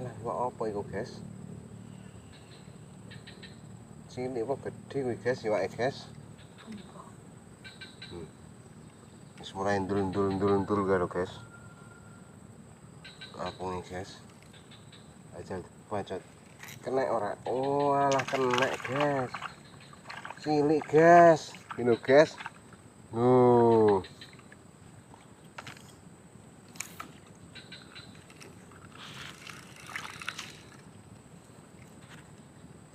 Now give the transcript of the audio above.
Walah, iwak apa iku, guys? Cilik apa gede kuwi, guys, iwake, guys? Wis mulai ndul karo, guys. Apune, guys? Aja bacot. Kena ora? Oh, alah kena, guys. Cilik, guys. Ini, guys.